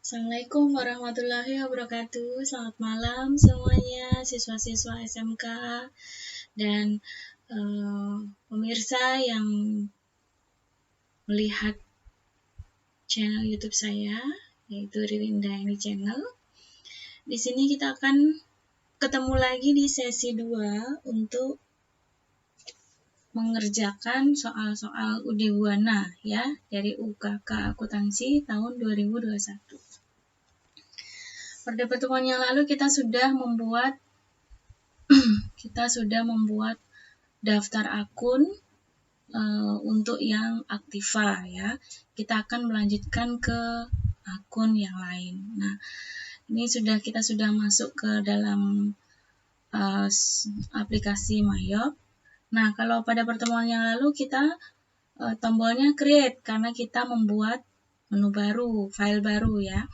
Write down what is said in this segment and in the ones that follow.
Assalamualaikum warahmatullahi wabarakatuh. Selamat malam semuanya, siswa-siswa SMK dan pemirsa yang melihat channel YouTube saya, yaitu Ririnda ini channel. Di sini kita akan ketemu lagi di sesi 2 untuk mengerjakan soal-soal Udibuana ya dari UKK Akuntansi tahun 2021. Pada pertemuan yang lalu kita sudah membuat daftar akun untuk yang Aktiva ya. Kita akan melanjutkan ke akun yang lain. Nah, ini kita sudah masuk ke dalam aplikasi Mayop. Nah, kalau pada pertemuan yang lalu kita tombolnya create karena kita membuat menu baru, file baru ya.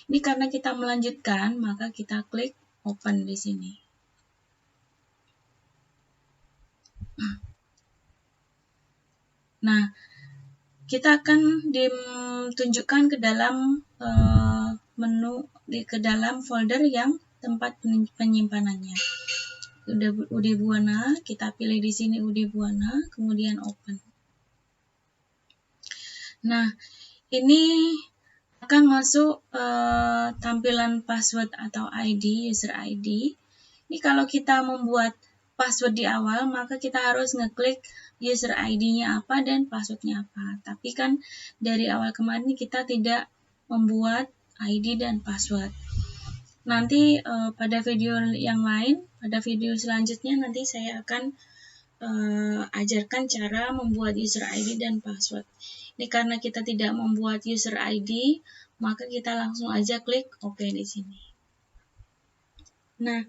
Ini karena kita melanjutkan, maka kita klik open di sini. Nah, kita akan ditunjukkan ke dalam menu, ke dalam folder yang tempat penyimpanannya. Udibuana, kita pilih di sini Udibuana, kemudian open. Nah, ini akan masuk tampilan password atau ID, user ID. Ini kalau kita membuat password di awal, maka kita harus ngeklik user ID-nya apa dan password-nya apa. Tapi kan dari awal kemarin kita tidak membuat ID dan password. Nanti pada video yang lain, pada video selanjutnya nanti saya akan ajarkan cara membuat user ID dan password. Ini karena kita tidak membuat user ID, maka kita langsung aja klik OK di sini. Nah,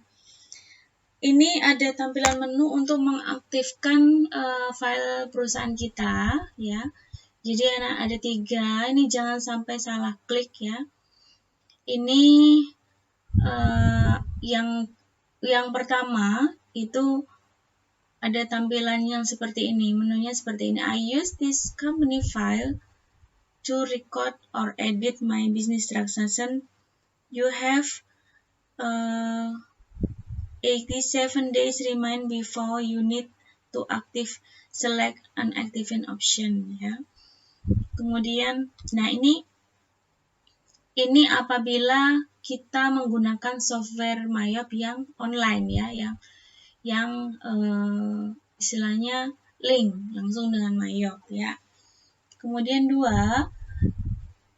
ini ada tampilan menu untuk mengaktifkan file perusahaan kita, ya. Jadi ada 3, ini jangan sampai salah klik ya. Ini yang pertama itu ada tampilan yang seperti ini, menunya seperti ini. I use this company file to record or edit my business transaction. You have 87 days remain before you need to select unactivate option ya. Kemudian, nah ini apabila kita menggunakan software Mayop yang online ya, yang istilahnya link langsung dengan Mayop ya. Kemudian 2,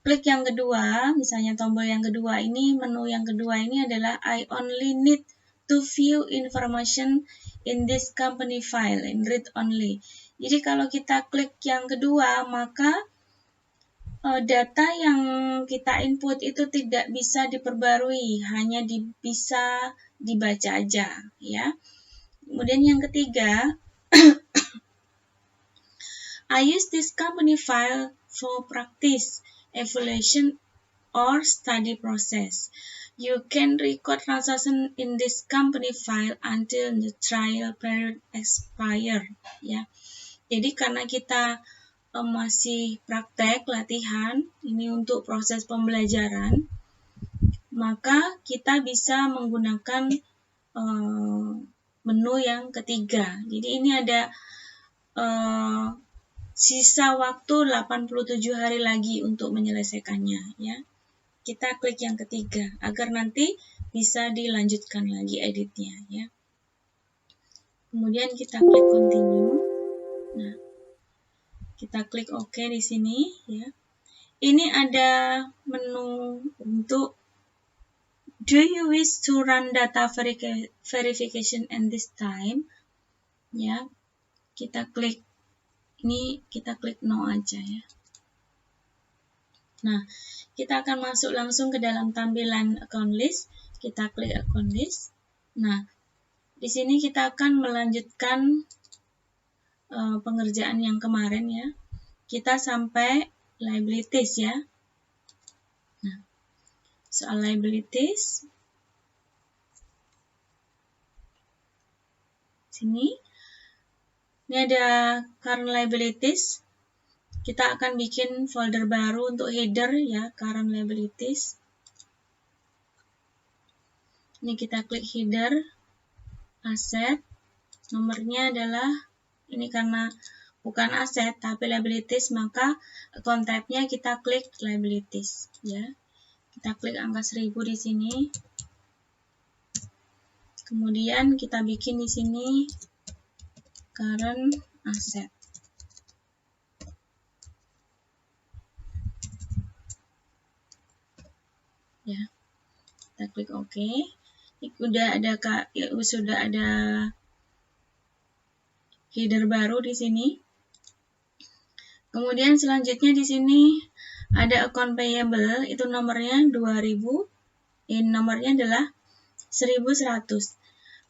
klik yang kedua, misalnya tombol yang kedua ini, menu yang kedua ini adalah I only need to view information in this company file in read only. Jadi kalau kita klik yang kedua, maka data yang kita input itu tidak bisa diperbarui, hanya bisa dibaca aja ya. Kemudian yang ketiga, I use this company file for practice, evaluation, or study process. You can record transaction in this company file until the trial period expire. Ya, jadi karena kita masih praktek latihan, ini untuk proses pembelajaran, maka kita bisa menggunakan menu yang ketiga. Jadi ini ada sisa waktu 87 hari lagi untuk menyelesaikannya ya. Kita klik yang ketiga agar nanti bisa dilanjutkan lagi editnya ya. Kemudian kita klik continue. Nah, kita klik OK di sini ya. Ini ada menu untuk do you wish to run data verification at this time? Ya. Kita klik no aja ya. Nah, kita akan masuk langsung ke dalam tampilan account list. Kita klik account list. Nah, di sini kita akan melanjutkan pengerjaan yang kemarin ya. Kita sampai liabilities ya. Nah, soal liabilities. Sini. Ini ada current liabilities. Kita akan bikin folder baru untuk header ya, current liabilities. Ini kita klik header, aset, nomornya adalah, ini karena bukan aset tapi liabilities, maka account type-nya kita klik liabilities ya. Kita klik angka 1000 di sini. Kemudian kita bikin di sini current asset. Ya. Kita klik OK. Sudah ada header baru di sini. Kemudian selanjutnya di sini ada account payable, itu nomornya 2000. Ini nomornya adalah 1100.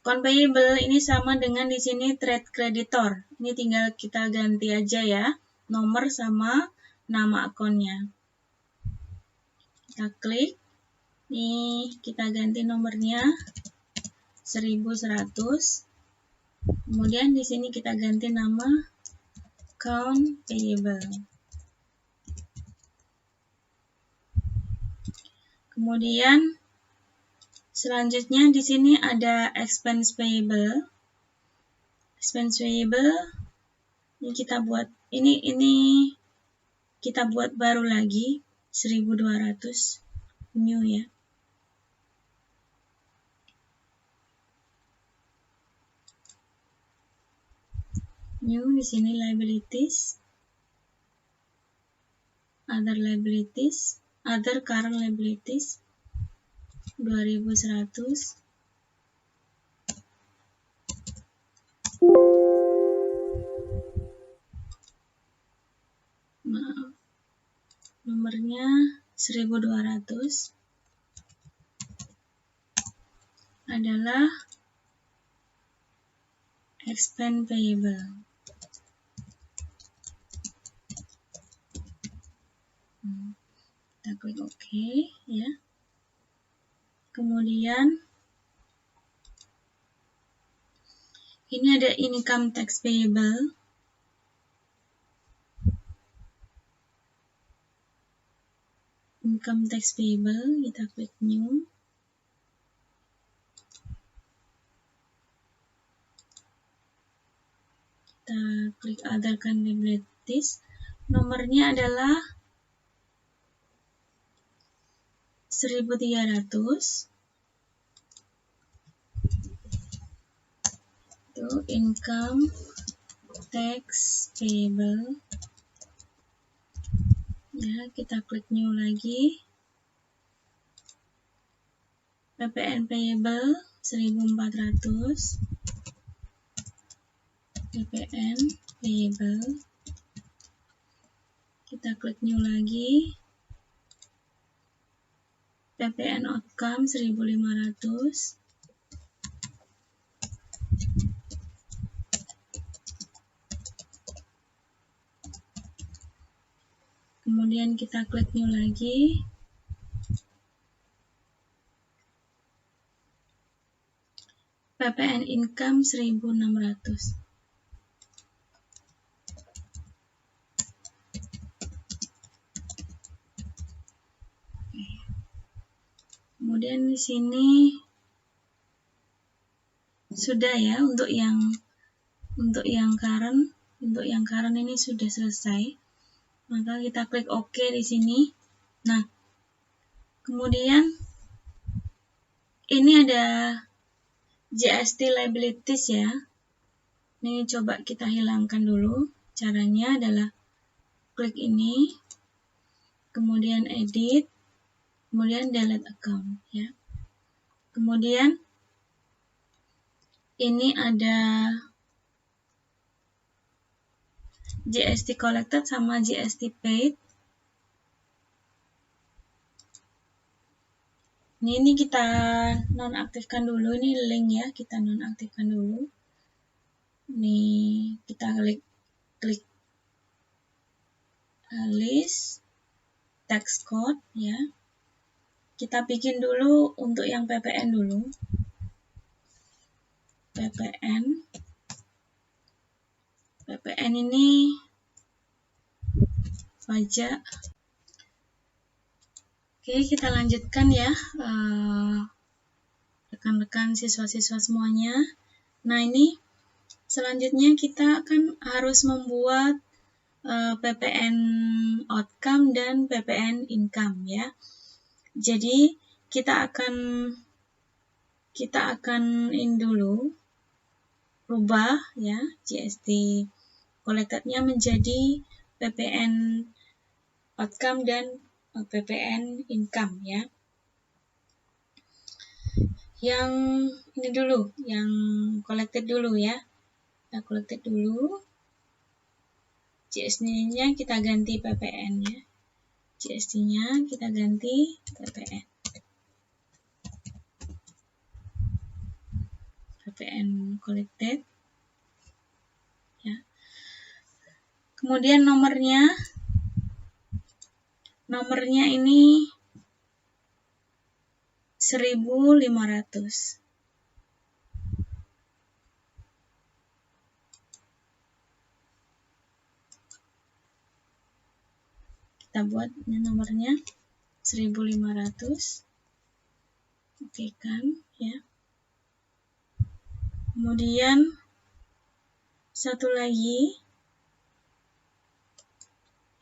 Account payable ini sama dengan di sini trade creditor. Ini tinggal kita ganti aja ya, nomor sama nama akunnya. Kita klik. Nih, kita ganti nomornya 1100. Kemudian di sini kita ganti nama account payable. Kemudian selanjutnya di sini ada expense payable. Expense payable ini kita buat ini kita buat baru lagi 1200 new ya. New di sini liabilities, other liabilities, other current liabilities 2100. Maaf, nomornya 1200 adalah expense payable. Kita klik OK ya. Kemudian ini ada income tax payable. Income tax payable, kita klik new. Kita klik other current liabilities. Nomornya adalah 1300. Itu income tax payable. Ya, kita klik new lagi. PPN payable 1400. PPN payable. Kita klik new lagi. PPN outcome 1500. Kemudian kita klik new lagi. PPN income 1600. Kemudian di sini sudah ya untuk yang current ini sudah selesai. Maka kita klik OK di sini. Nah, kemudian ini ada GST liabilities ya. Ini coba kita hilangkan dulu. Caranya adalah klik ini, kemudian edit, kemudian delete account ya. Kemudian ini ada GST collected sama GST paid. Ini kita nonaktifkan dulu, ini link ya, kita nonaktifkan dulu. Ini kita klik list tax code ya. Kita bikin dulu untuk yang PPN dulu. PPN ini pajak. Oke, kita lanjutkan ya rekan-rekan siswa-siswa semuanya. Nah, ini selanjutnya kita akan harus membuat PPN outcome dan PPN income ya. Jadi kita akan ini dulu rubah ya GST collected-nya menjadi PPN outcome dan PPN income ya. Yang ini dulu, yang collected dulu ya. Kita collected dulu. GST-nya kita ganti PPN ya. GST-nya kita ganti PPN. PPN collected. Ya. Kemudian nomornya ini 1.500. Kita buat ini nomornya 1.500. Oke kan ya. Kemudian satu lagi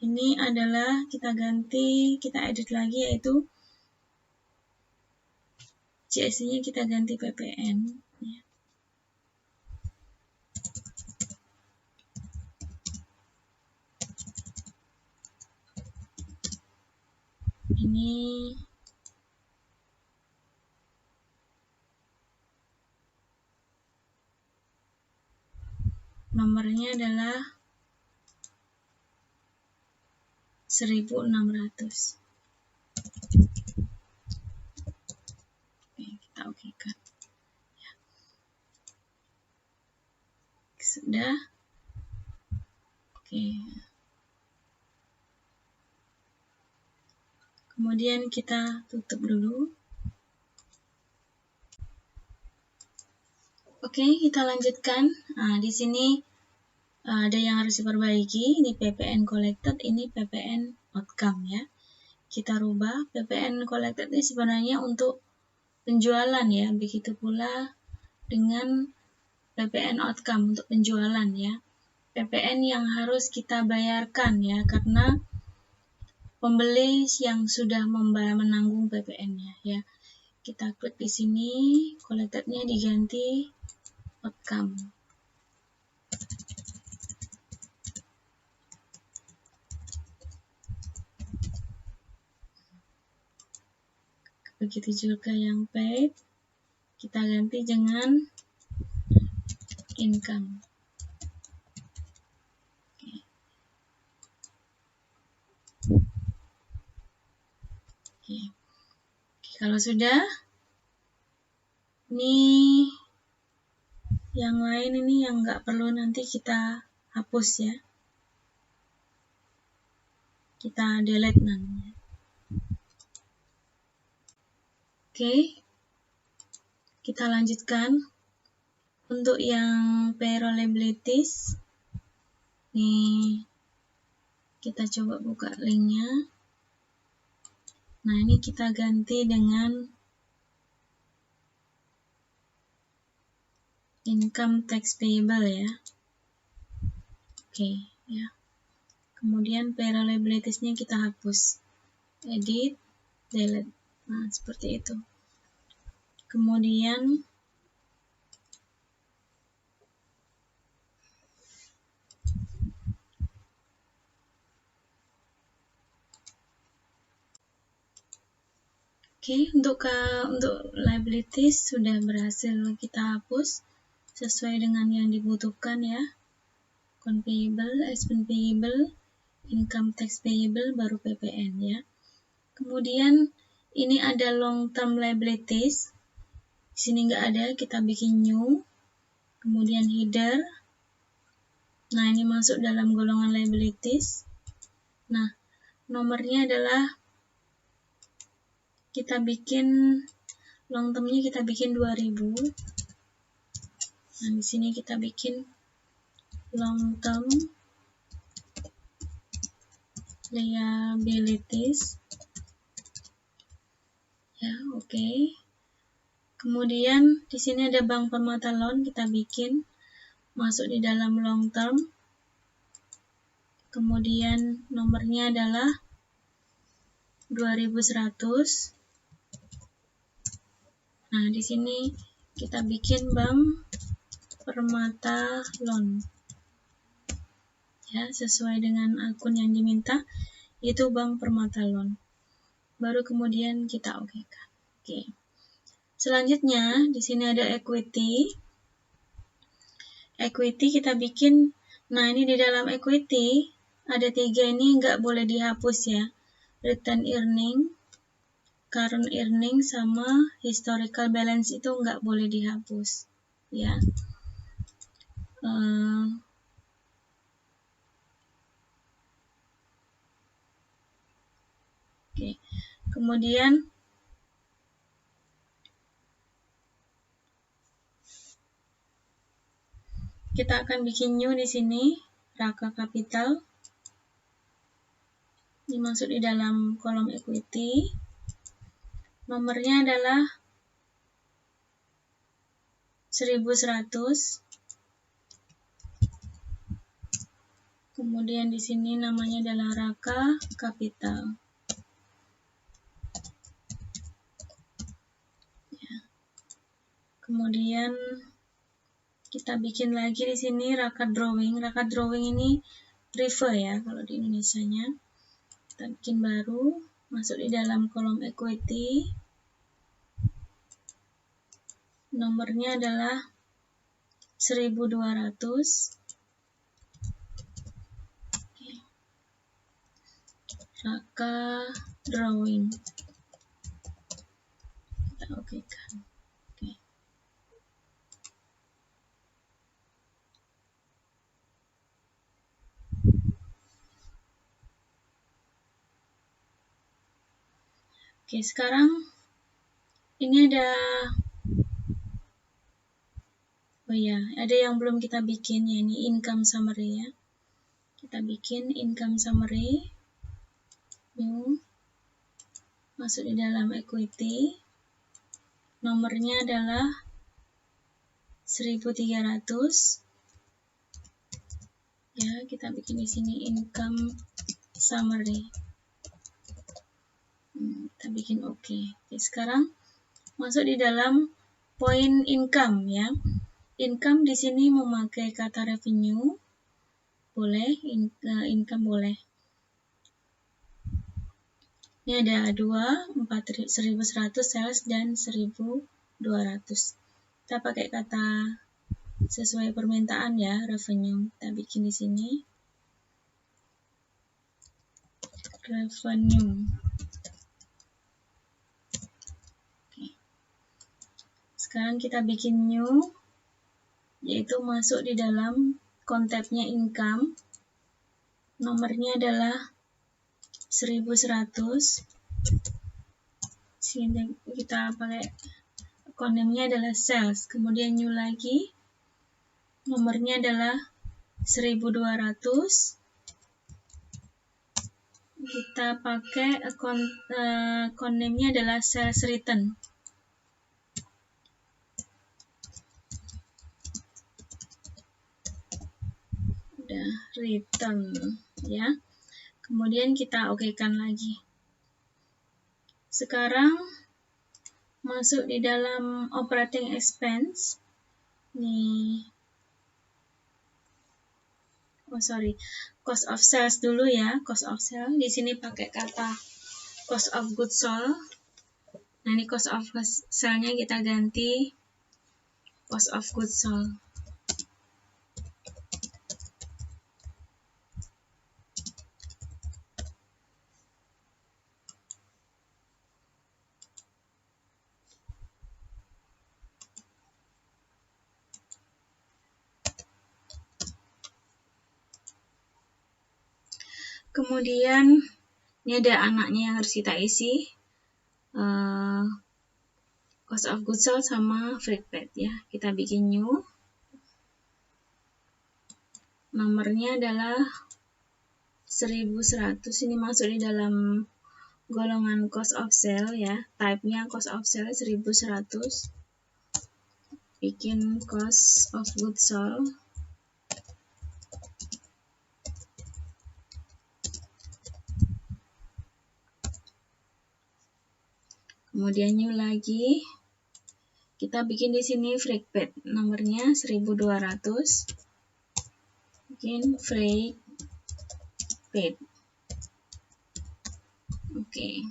ini adalah kita edit lagi, yaitu GST-nya kita ganti PPN ya. Ini nomornya adalah 1.600. Oke, kita okekan. Ya. Sudah. Oke. Kemudian kita tutup dulu. Oke, kita lanjutkan. Nah, di sini ada yang harus diperbaiki. Ini PPN collected, ini PPN outcome ya. Kita rubah. PPN collected ini sebenarnya untuk penjualan ya. Begitu pula dengan PPN outcome untuk penjualan ya. PPN yang harus kita bayarkan ya, karena pembeli yang sudah menanggung PPN-nya ya. Kita klik di sini, collected-nya diganti outcome. Begitu juga yang paid, kita ganti dengan income. Oke. Kalau sudah, ini yang lain ini yang nggak perlu nanti kita hapus ya. Kita delete nanti. Oke, kita lanjutkan. Untuk yang payroll liabilities, nih kita coba buka linknya. Nah, ini kita ganti dengan income tax payable ya. Oke, ya. Kemudian payroll liabilities-nya kita hapus. Edit, delete. Nah, seperti itu. Kemudian untuk liabilities sudah berhasil kita hapus sesuai dengan yang dibutuhkan ya. Account payable, expense payable, income tax payable, baru PPN ya. Kemudian ini ada long term liabilities. Di sini nggak ada, kita bikin new. Kemudian header. Nah, ini masuk dalam golongan liabilities. Nah, nomornya adalah kita bikin long term-nya kita bikin 2000. Nah, di sini kita bikin long term liabilities. Ya, oke. Kemudian di sini ada Bank Permata Loan, kita bikin masuk di dalam long term. Kemudian nomornya adalah 2100. Nah, di sini kita bikin Bank Permata Loan. Ya, sesuai dengan akun yang diminta, itu Bank Permata Loan. Baru kemudian kita okekan. Oke. Selanjutnya, di sini ada equity. Equity kita bikin, nah ini di dalam equity, ada 3 ini nggak boleh dihapus ya. Return earning, current earning, sama historical balance itu nggak boleh dihapus. Ya. Oke. Kemudian, kita akan bikin new di sini, Raka Capital. Ini masuk di dalam kolom equity. Nomornya adalah 1100. Kemudian di sini namanya adalah Raka Capital. Ya. Kemudian kita bikin lagi di sini Raka Drawing. Raka Drawing ini river ya kalau di Indonesianya. Kita bikin baru, masuk di dalam kolom equity. Nomornya adalah 1200. Raka Drawing. Kita okekan. Oke. Oke, sekarang ini ada ada yang belum kita bikin ya, ini income summary ya. Kita bikin income summary. New. Masuk di dalam equity. Nomornya adalah 1300. Ya, kita bikin di sini income summary. Kita bikin oke. Oke, sekarang masuk di dalam point income ya. Income di sini memakai kata revenue, boleh, income boleh. Ini ada 1100 sales dan 1200. Kita pakai kata sesuai permintaan ya, revenue. Kita bikin di sini revenue. Oke. Sekarang kita bikin new, yaitu masuk di dalam kontabnya income. Nomornya adalah 1100. Sini kita pakai kontemnya adalah sales. Kemudian new lagi. Nomornya adalah 1200. Kita pakai kontemnya adalah sales return. Udah return ya. Kemudian kita okekan lagi. Sekarang masuk di dalam operating expense. Nih. Cost of sales dulu ya, cost of sales. Di sini pakai kata cost of goods sold. Nah, ini cost of sales-nya kita ganti cost of goods sold. Kemudian ini ada anaknya yang harus kita isi, cost of goods sold sama freight paid ya. Kita bikin new. Nomornya adalah 1100. Ini masuk di dalam golongan cost of sale ya. Type-nya cost of sale 1100. bikin cost of goods sold. Kemudian new lagi. Kita bikin di sini freight paid, nomornya 1200. Bikin freight paid. Oke.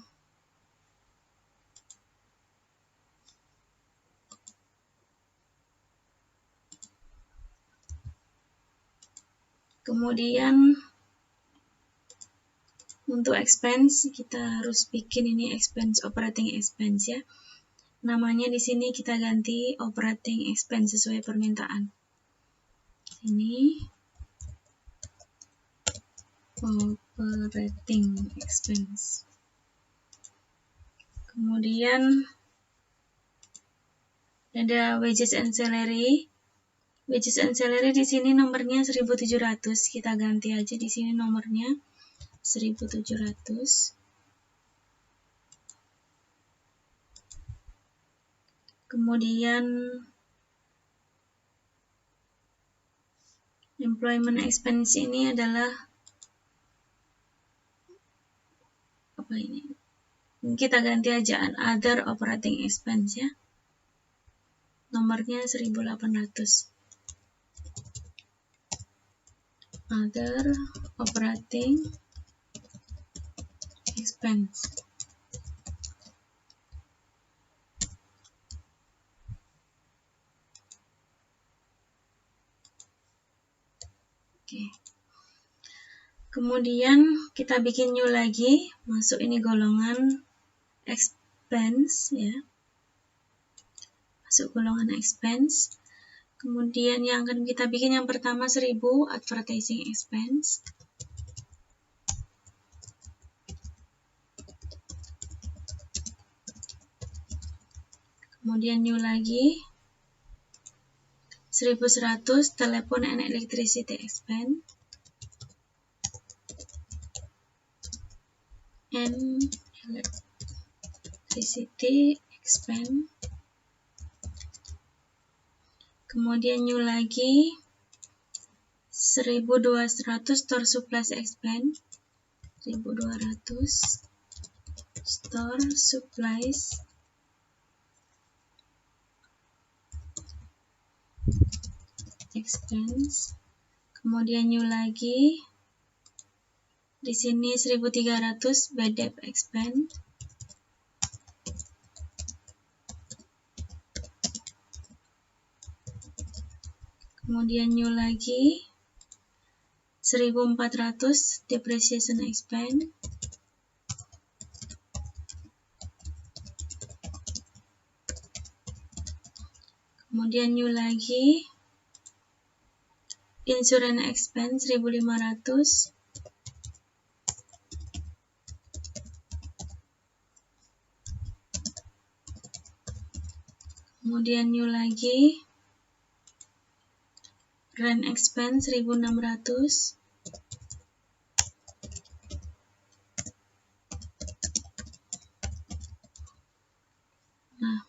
Kemudian untuk expense kita harus bikin ini expense, operating expense ya. Namanya di sini kita ganti operating expense sesuai permintaan. Ini operating expense. Kemudian ada wages and salary. Wages and salary di sini nomornya 1700. Kita ganti aja di sini nomornya 1700. Kemudian employment expense ini adalah apa ini? Kita ganti aja other operating expense ya. Nomornya 1800. Other operating expense. Oke. Kemudian kita bikin new lagi, masuk ini golongan expense ya. Masuk golongan expense. Kemudian yang akan kita bikin yang pertama 1000 advertising expense. Kemudian new lagi 1100 telepon and electricity expense. And electricity expense. Kemudian new lagi 1200 store supplies expense. 1200 store supplies expense. Kemudian new lagi di sini 1300 bad debt expense. Kemudian new lagi 1400 depreciation expense. Kemudian new lagi insurance expense 1500. Kemudian new lagi rent expense 1600. Nah,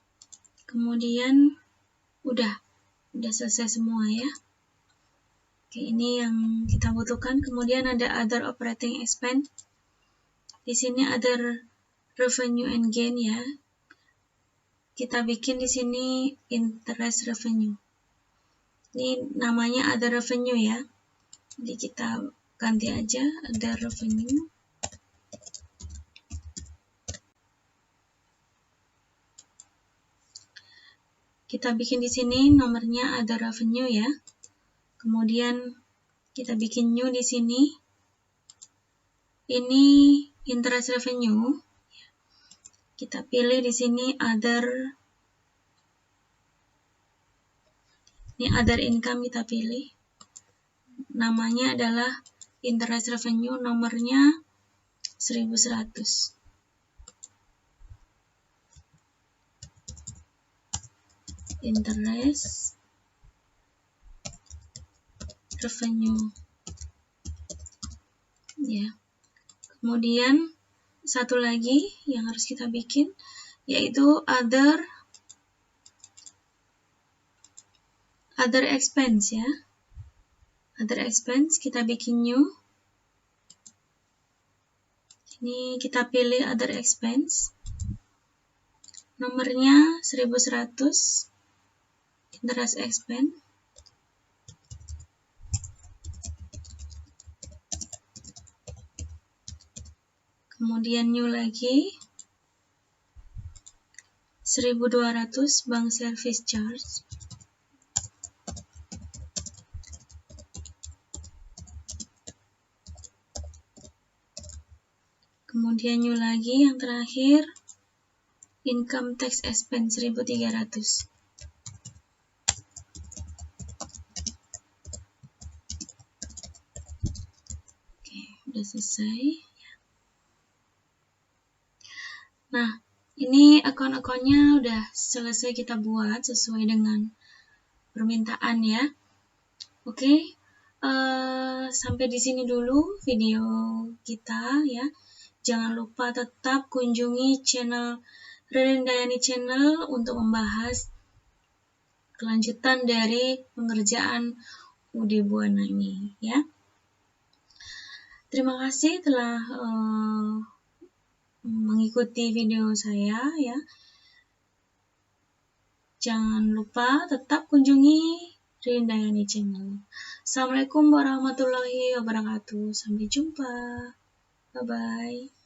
kemudian udah selesai semua ya. Oke, ini yang kita butuhkan. Kemudian ada other operating expense. Di sini other revenue and gain ya. Kita bikin di sini interest revenue. Ini namanya other revenue ya. Jadi kita ganti aja other revenue. Kita bikin di sini nomornya other revenue ya. Kemudian kita bikin new di sini. Ini interest revenue. Kita pilih di sini other. Ini other income kita pilih. Namanya adalah interest revenue, nomornya 1100. Interest revenue. Ya. Kemudian satu lagi yang harus kita bikin yaitu other other expense ya. Other expense kita bikin new. Ini kita pilih other expense. Nomornya 1100. Interest expense. Kemudian new lagi. 1200 bank service charge. Kemudian new lagi yang terakhir, income tax expense 1300. Oke, udah selesai. Nah, ini akun-akunnya udah selesai kita buat sesuai dengan permintaan ya. Oke, sampai di sini dulu video kita ya. Jangan lupa tetap kunjungi channel Ririn Dayani Channel untuk membahas kelanjutan dari pengerjaan UD Buana ini ya. Terima kasih telah mengikuti video saya ya. Jangan lupa tetap kunjungi Ririn Dayani Channel. Assalamualaikum warahmatullahi wabarakatuh. Sampai jumpa. Bye-bye.